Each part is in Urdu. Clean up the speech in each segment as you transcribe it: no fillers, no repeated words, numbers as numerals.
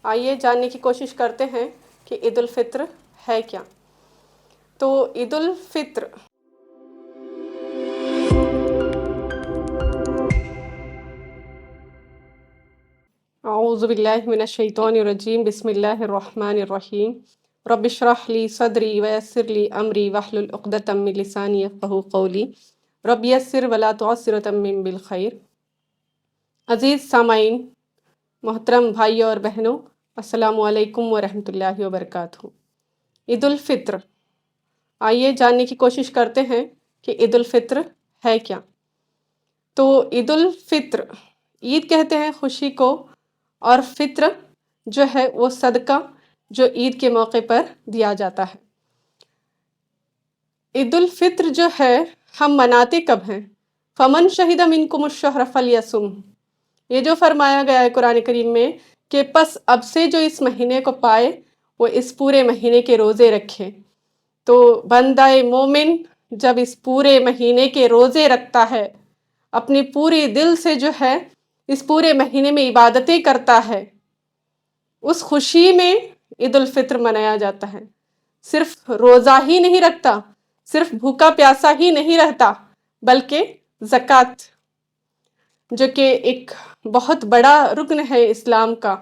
آئیے جاننے کی کوشش کرتے ہیں کہ عید الفطر ہے کیا۔ تو عید الفطر اعوذ باللہ من الشیطان الرجیم، بسم اللہ الرحمن الرحیم۔ رب اشرح لی صدری ویسر لی امری واحلل عقدۃ من لسانی یفقہوا قولی، رب یسر ولا تعسر وتمم بالخیر۔ عزیز سامعین، محترم بھائیوں اور بہنوں، السلام علیکم ورحمۃ اللہ وبرکاتہ۔ عید الفطر، آئیے جاننے کی کوشش کرتے ہیں کہ عید الفطر ہے کیا۔ تو عید الفطر، عید کہتے ہیں خوشی کو، اور فطر جو ہے وہ صدقہ جو عید کے موقع پر دیا جاتا ہے۔ عید الفطر جو ہے ہم مناتے کب ہیں؟ فمن شہد منکم الشہر فلیصم، یہ جو فرمایا گیا ہے قرآن کریم میں کہ پس اب سے جو اس مہینے کو پائے وہ اس پورے مہینے کے روزے رکھے۔ تو بندہ مومن جب اس پورے مہینے کے روزے رکھتا ہے، اپنی پوری دل سے جو ہے اس پورے مہینے میں عبادتیں کرتا ہے، اس خوشی میں عید الفطر منایا جاتا ہے۔ صرف روزہ ہی نہیں رکھتا، صرف بھوکا پیاسا ہی نہیں رہتا، بلکہ زکوٰۃ، جو کہ ایک بہت بڑا رکن ہے اسلام کا،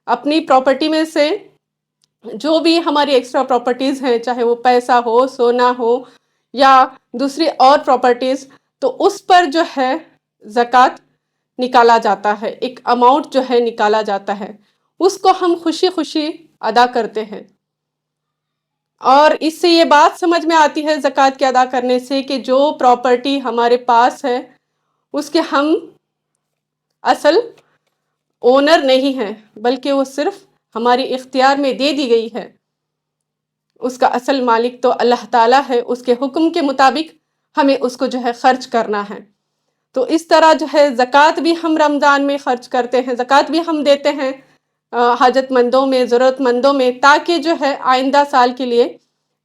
اپنی پراپرٹی میں سے جو بھی ہماری ایکسٹرا پراپرٹیز ہیں، چاہے وہ پیسہ ہو، سونا ہو یا دوسری اور پراپرٹیز، تو اس پر جو ہے زکوٰۃ نکالا جاتا ہے، ایک اماؤنٹ جو ہے نکالا جاتا ہے، اس کو ہم خوشی خوشی ادا کرتے ہیں۔ اور اس سے یہ بات سمجھ میں آتی ہے زکوٰۃ کے ادا کرنے سے کہ جو پراپرٹی ہمارے پاس ہے اس کے ہم اصل اونر نہیں ہیں، بلکہ وہ صرف ہماری اختیار میں دے دی گئی ہے۔ اس کا اصل مالک تو اللہ تعالیٰ ہے، اس کے حکم کے مطابق ہمیں اس کو جو ہے خرچ کرنا ہے۔ تو اس طرح جو ہے زکوٰۃ بھی ہم رمضان میں خرچ کرتے ہیں، زکوٰۃ بھی ہم دیتے ہیں حاجت مندوں میں، ضرورت مندوں میں، تاکہ جو ہے آئندہ سال کے لیے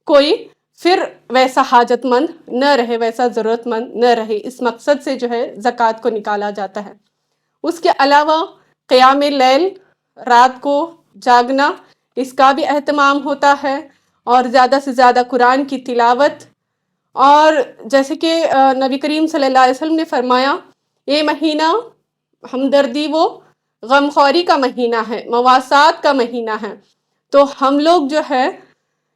کوئی پھر ویسا حاجت مند نہ رہے، ویسا ضرورت مند نہ رہے۔ اس مقصد سے جو ہے زکوٰۃ کو نکالا جاتا ہے۔ اس کے علاوہ قیام لیل، رات کو جاگنا، اس کا بھی اہتمام ہوتا ہے، اور زیادہ سے زیادہ قرآن کی تلاوت، اور جیسے کہ نبی کریم صلی اللہ علیہ وسلم نے فرمایا، یہ مہینہ ہمدردی و غمخوری کا مہینہ ہے، مواسات کا مہینہ ہے۔ تو ہم لوگ جو ہے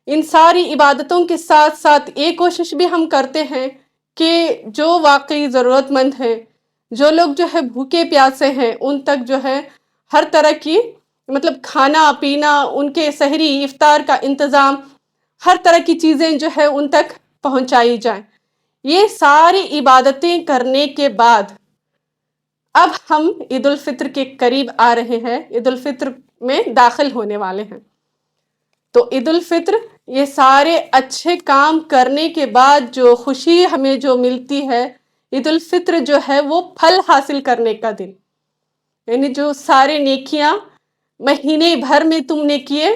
ان ساری عبادتوں کے ساتھ ساتھ ایک کوشش بھی ہم کرتے ہیں کہ جو واقعی ضرورت مند ہیں، جو لوگ جو ہے بھوکے پیاسے ہیں، ان تک جو ہے ہر طرح کی مطلب کھانا پینا، ان کے سحری افطار کا انتظام، ہر طرح کی چیزیں جو ہے ان تک پہنچائی جائیں۔ یہ ساری عبادتیں کرنے کے بعد اب ہم عید الفطر کے قریب آ رہے ہیں، عید الفطر میں داخل ہونے والے ہیں۔ تو عید الفطر یہ سارے اچھے کام کرنے کے بعد جو خوشی ہمیں جو ملتی ہے، عید الفطر جو ہے وہ پھل حاصل کرنے کا دن، یعنی جو سارے نیکیاں مہینے بھر میں تم نے کیے،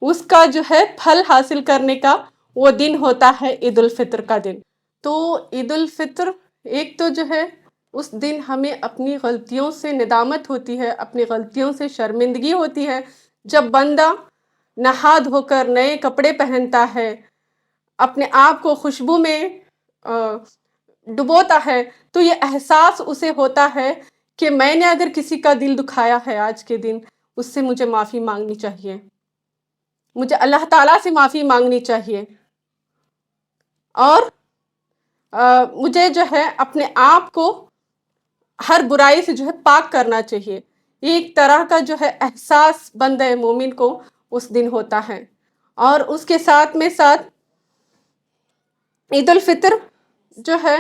اس کا جو ہے پھل حاصل کرنے کا وہ دن ہوتا ہے عید الفطر کا دن۔ تو عید الفطر ایک تو جو ہے اس دن ہمیں اپنی غلطیوں سے ندامت ہوتی ہے، اپنی غلطیوں سے شرمندگی ہوتی ہے۔ جب بندہ نہا دھو کر نئے کپڑے پہنتا ہے، اپنے آپ کو خوشبو میں ڈبوتا ہے، تو یہ احساس اسے ہوتا ہے کہ میں نے اگر کسی کا دل دکھایا ہے آج کے دن، اس سے مجھے معافی مانگنی چاہیے، مجھے اللہ تعالیٰ سے معافی مانگنی چاہیے، اور مجھے جو ہے اپنے آپ کو ہر برائی سے جو ہے پاک کرنا چاہیے۔ یہ ایک طرح کا جو ہے احساس بندہ مومن کو اس دن ہوتا ہے۔ اور اس کے ساتھ میں ساتھ عید الفطر جو ہے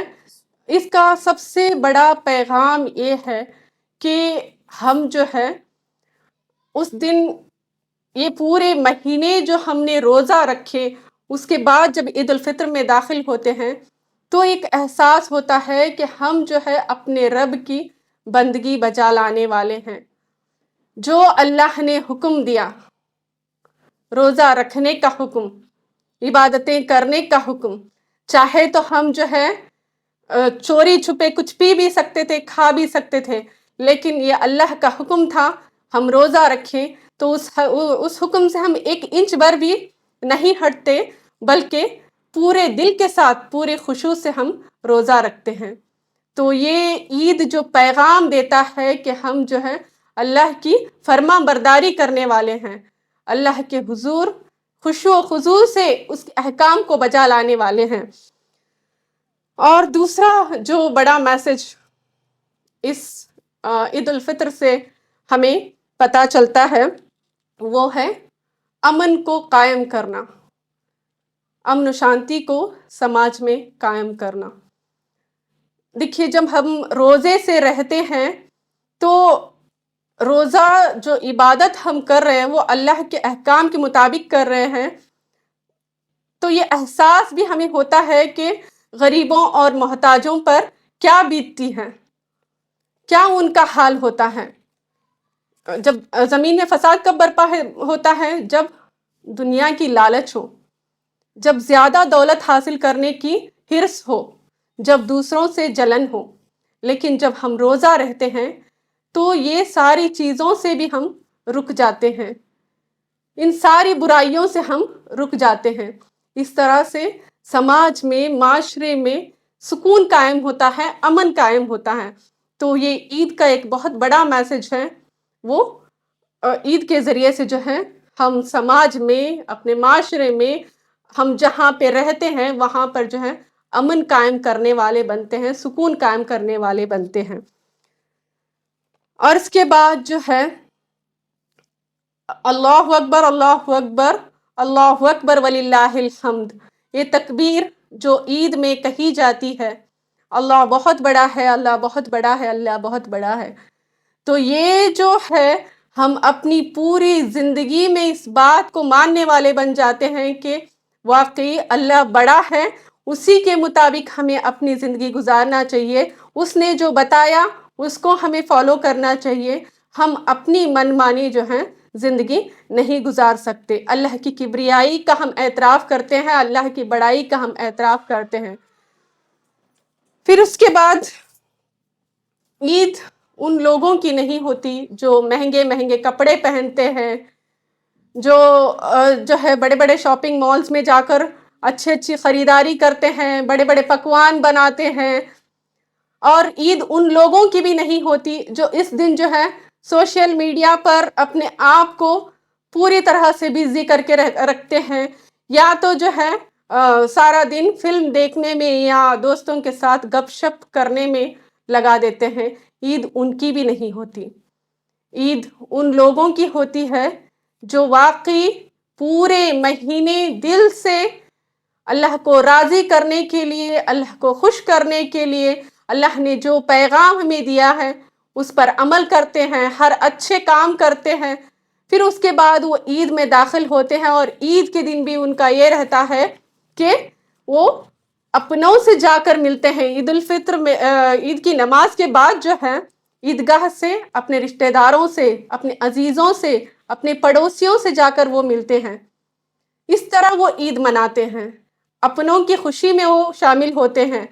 اس کا سب سے بڑا پیغام یہ ہے کہ ہم جو ہے اس دن یہ پورے مہینے جو ہم نے روزہ رکھے، اس کے بعد جب عید الفطر میں داخل ہوتے ہیں تو ایک احساس ہوتا ہے کہ ہم جو ہے اپنے رب کی بندگی بجا لانے والے ہیں۔ جو اللہ نے حکم دیا، روزہ رکھنے کا حکم، عبادتیں کرنے کا حکم، چاہے تو ہم جو ہے چوری چھپے کچھ پی بھی سکتے تھے، کھا بھی سکتے تھے، لیکن یہ اللہ کا حکم تھا ہم روزہ رکھیں تو اس حکم سے ہم 1 انچ بھر بھی نہیں ہٹتے، بلکہ پورے دل کے ساتھ پورے خشوع سے ہم روزہ رکھتے ہیں۔ تو یہ عید جو پیغام دیتا ہے کہ ہم جو ہے اللہ کی فرما برداری کرنے والے ہیں، اللہ کے حضور خشوع و خضوع سے اس کے احکام کو بجا لانے والے ہیں۔ اور دوسرا جو بڑا میسج اس عید الفطر سے ہمیں پتہ چلتا ہے وہ ہے امن کو قائم کرنا، امن و شانتی کو سماج میں قائم کرنا۔ دیکھیے، جب ہم روزے سے رہتے ہیں تو روزہ جو عبادت ہم کر رہے ہیں وہ اللہ کے احکام کے مطابق کر رہے ہیں، تو یہ احساس بھی ہمیں ہوتا ہے کہ غریبوں اور محتاجوں پر کیا بیتتی ہے، کیا ان کا حال ہوتا ہے۔ جب زمین میں فساد کب برپا ہوتا ہے؟ جب دنیا کی لالچ ہو، جب زیادہ دولت حاصل کرنے کی حرص ہو، جب دوسروں سے جلن ہو۔ لیکن جب ہم روزہ رہتے ہیں تو یہ ساری چیزوں سے بھی ہم رک جاتے ہیں، ان ساری برائیوں سے ہم رک جاتے ہیں۔ اس طرح سے سماج میں، معاشرے میں سکون قائم ہوتا ہے، امن قائم ہوتا ہے۔ تو یہ عید کا ایک بہت بڑا میسج ہے، وہ عید کے ذریعے سے جو ہے ہم سماج میں، اپنے معاشرے میں، ہم جہاں پہ رہتے ہیں وہاں پر جو ہے امن قائم کرنے والے بنتے ہیں، سکون قائم کرنے والے بنتے ہیں۔ اور اس کے بعد جو ہے اللہ اکبر، اللہ اکبر، اللہ اکبر وللہ الحمد، یہ تکبیر جو عید میں کہی جاتی ہے، اللہ بہت بڑا ہے، اللہ بہت بڑا ہے، اللہ بہت بڑا ہے۔ تو یہ جو ہے ہم اپنی پوری زندگی میں اس بات کو ماننے والے بن جاتے ہیں کہ واقعی اللہ بڑا ہے، اسی کے مطابق ہمیں اپنی زندگی گزارنا چاہیے، اس نے جو بتایا اس کو ہمیں فالو کرنا چاہیے۔ ہم اپنی من مانی جو ہے زندگی نہیں گزار سکتے۔ اللہ کی کبریائی کا ہم اعتراف کرتے ہیں، اللہ کی بڑائی کا ہم اعتراف کرتے ہیں۔ پھر اس کے بعد عید ان لوگوں کی نہیں ہوتی جو مہنگے مہنگے کپڑے پہنتے ہیں، جو ہے بڑے بڑے شاپنگ مالز میں جا کر اچھی خریداری کرتے ہیں، بڑے بڑے پکوان بناتے ہیں۔ اور عید ان لوگوں کی بھی نہیں ہوتی جو اس دن جو ہے سوشل میڈیا پر اپنے آپ کو پوری طرح سے بزی کر کے رکھتے ہیں، یا تو جو ہے سارا دن فلم دیکھنے میں یا دوستوں کے ساتھ گپ شپ کرنے میں لگا دیتے ہیں۔ عید ان کی بھی نہیں ہوتی۔ عید ان لوگوں کی ہوتی ہے جو واقعی پورے مہینے دل سے اللہ کو راضی کرنے کے لیے، اللہ کو خوش کرنے کے لیے، اللہ نے جو پیغام ہمیں دیا ہے اس پر عمل کرتے ہیں، ہر اچھے کام کرتے ہیں۔ پھر اس کے بعد وہ عید میں داخل ہوتے ہیں، اور عید کے دن بھی ان کا یہ رہتا ہے کہ وہ اپنوں سے جا کر ملتے ہیں۔ عید الفطر میں عید کی نماز کے بعد جو ہے عیدگاہ سے اپنے رشتہ داروں سے، اپنے عزیزوں سے، اپنے پڑوسیوں سے جا کر وہ ملتے ہیں۔ اس طرح وہ عید مناتے ہیں، اپنوں کی خوشی میں وہ شامل ہوتے ہیں،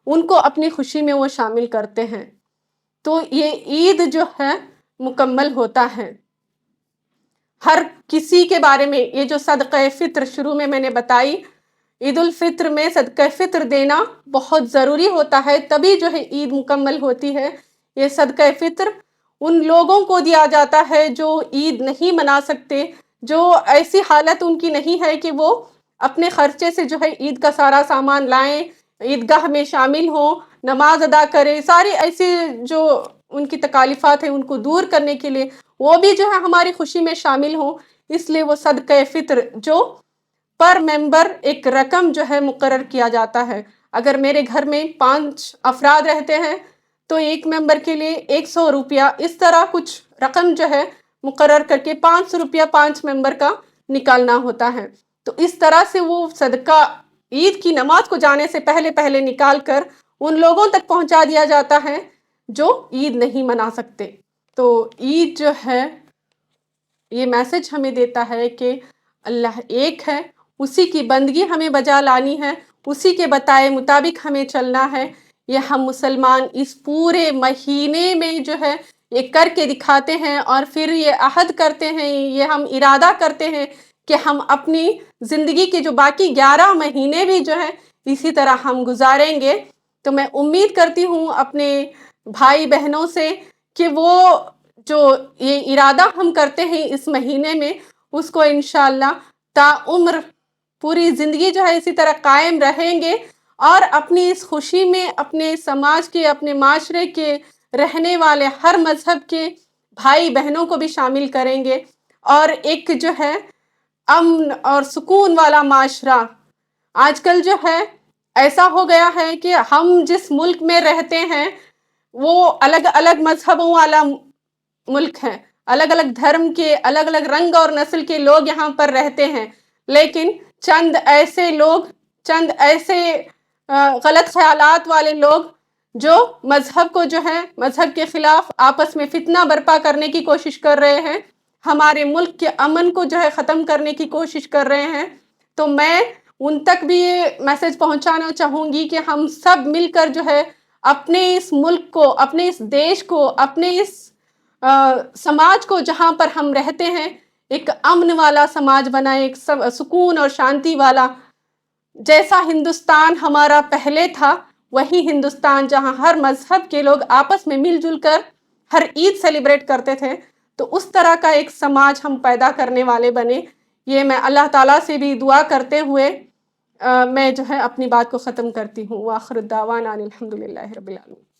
ان کو اپنی خوشی میں وہ شامل کرتے ہیں۔ تو یہ عید جو ہے مکمل ہوتا ہے۔ ہر کسی کے بارے میں یہ جو صدقہ فطر شروع میں نے بتائی، عید الفطر میں صدقہ فطر دینا بہت ضروری ہوتا ہے، تبھی جو ہے عید مکمل ہوتی ہے۔ یہ صدقہ فطر ان لوگوں کو دیا جاتا ہے جو عید نہیں منا سکتے، جو ایسی حالت ان کی نہیں ہے کہ وہ اپنے خرچے سے جو ہے عید کا سارا سامان لائیں، عیدگاہ میں شامل ہوں، نماز ادا کریں، ساری ایسی جو ان کی تکالیفات ہیں ان کو دور کرنے کے لیے وہ بھی جو ہے ہماری خوشی میں شامل ہوں۔ اس لیے وہ صدقہ فطر جو پر ممبر ایک رقم جو ہے مقرر کیا جاتا ہے۔ اگر میرے گھر میں 5 افراد رہتے ہیں تو ایک ممبر کے لیے 100 روپیہ، اس طرح کچھ رقم جو ہے مقرر کر کے 500 روپیہ 5 ممبر کا نکالنا ہوتا ہے۔ تو اس طرح سے وہ صدقہ عید کی نماز کو جانے سے پہلے نکال کر ان لوگوں تک پہنچا دیا جاتا ہے جو عید نہیں منا سکتے۔ تو عید جو ہے یہ میسج ہمیں دیتا ہے کہ اللہ ایک ہے، اسی کی بندگی ہمیں بجا لانی ہے، اسی کے بتائے مطابق ہمیں چلنا ہے۔ یہ ہم مسلمان اس پورے مہینے میں جو ہے یہ کر کے دکھاتے ہیں اور پھر یہ عہد کرتے ہیں، یہ ہم ارادہ کرتے ہیں کہ ہم اپنی زندگی کے جو باقی 11 مہینے بھی جو ہے اسی طرح ہم گزاریں گے۔ تو میں امید کرتی ہوں اپنے بھائی بہنوں سے کہ وہ جو یہ ارادہ ہم کرتے ہیں اس مہینے میں، اس کو انشاءاللہ تا عمر پوری زندگی جو ہے اسی طرح قائم رہیں گے، اور اپنی اس خوشی میں اپنے سماج کے، اپنے معاشرے کے رہنے والے ہر مذہب کے بھائی بہنوں کو بھی شامل کریں گے، اور ایک جو ہے امن اور سکون والا معاشرہ۔ آج کل جو ہے ایسا ہو گیا ہے کہ ہم جس ملک میں رہتے ہیں وہ الگ الگ مذہبوں والا ملک ہے، الگ الگ دھرم کے، الگ الگ رنگ اور نسل کے لوگ یہاں پر رہتے ہیں، لیکن چند ایسے لوگ، چند ایسے غلط خیالات والے لوگ جو مذہب کو جو ہے مذہب کے خلاف آپس میں فتنہ برپا کرنے کی کوشش کر رہے ہیں، ہمارے ملک کے امن کو جو ہے ختم کرنے کی کوشش کر رہے ہیں۔ تو میں ان تک بھی یہ میسج پہنچانا چاہوں گی کہ ہم سب مل کر جو ہے اپنے اس ملک کو، اپنے اس دیش کو، اپنے اس سماج کو جہاں پر ہم رہتے ہیں ایک امن والا سماج بنائیں، ایک سکون اور شانتی والا، جیسا ہندوستان ہمارا پہلے تھا وہی ہندوستان جہاں ہر مذہب کے لوگ آپس میں مل جل کر ہر عید سیلیبریٹ کرتے تھے، تو اس طرح کا ایک سماج ہم پیدا کرنے والے بنے۔ یہ میں اللہ تعالیٰ سے بھی دعا کرتے ہوئے میں جو ہے اپنی بات کو ختم کرتی ہوں۔ وآخر الدعوانا ان الحمد للہ رب العالمین۔